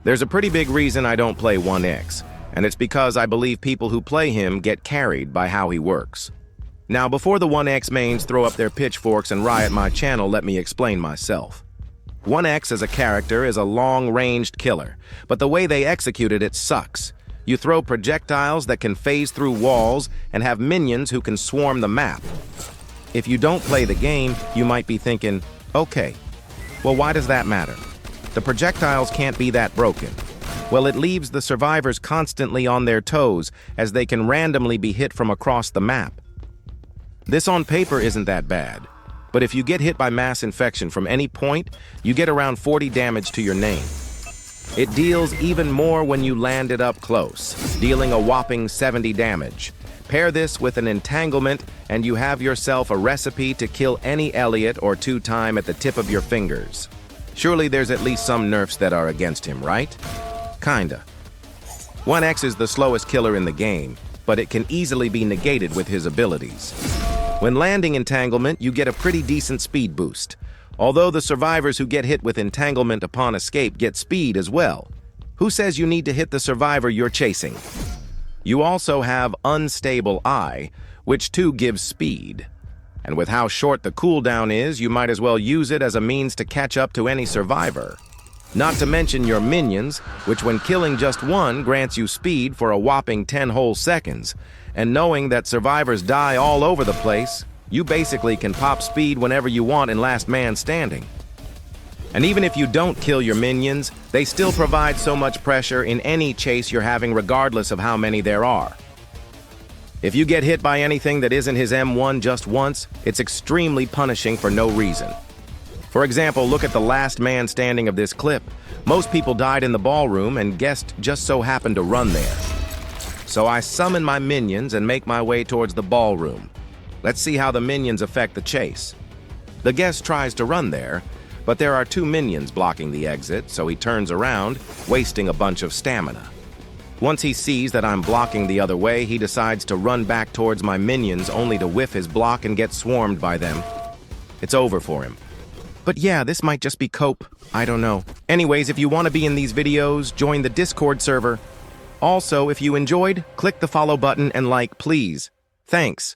There's a pretty big reason I don't play 1X, and it's because I believe people who play him get carried by how he works. Now, before the 1X mains throw up their pitchforks and riot my channel, let me explain myself. 1X as a character is a long-ranged killer, but the way they executed it sucks. You throw projectiles that can phase through walls and have minions who can swarm the map. If you don't play the game, you might be thinking, okay, well, why does that matter? The projectiles can't be that broken. Well, it leaves the survivors constantly on their toes, as they can randomly be hit from across the map. This on paper isn't that bad, but if you get hit by mass infection from any point, you get around 40 damage to your name. It deals even more when you land it up close, dealing a whopping 70 damage. Pair this with an entanglement, and you have yourself a recipe to kill any Elliot or two-time at the tip of your fingers. Surely there's at least some nerfs that are against him, right? Kinda. 1X is the slowest killer in the game, but it can easily be negated with his abilities. When landing entanglement, you get a pretty decent speed boost, although the survivors who get hit with entanglement upon escape get speed as well. Who says you need to hit the survivor you're chasing? You also have Unstable Eye, which too gives speed. And with how short the cooldown is, you might as well use it as a means to catch up to any survivor. Not to mention your minions, which when killing just one grants you speed for a whopping 10 whole seconds. And knowing that survivors die all over the place, you basically can pop speed whenever you want in last man standing. And even if you don't kill your minions, they still provide so much pressure in any chase you're having regardless of how many there are. If you get hit by anything that isn't his M1 just once, it's extremely punishing for no reason. For example, look at the last man standing of this clip. Most people died in the ballroom and guest just so happened to run there. So I summon my minions and make my way towards the ballroom. Let's see how the minions affect the chase. The guest tries to run there, but there are two minions blocking the exit, so he turns around, wasting a bunch of stamina. Once he sees that I'm blocking the other way, he decides to run back towards my minions only to whiff his block and get swarmed by them. It's over for him. But yeah, this might just be cope. I don't know. Anyways, if you want to be in these videos, join the Discord server. Also, if you enjoyed, click the follow button and like, please. Thanks.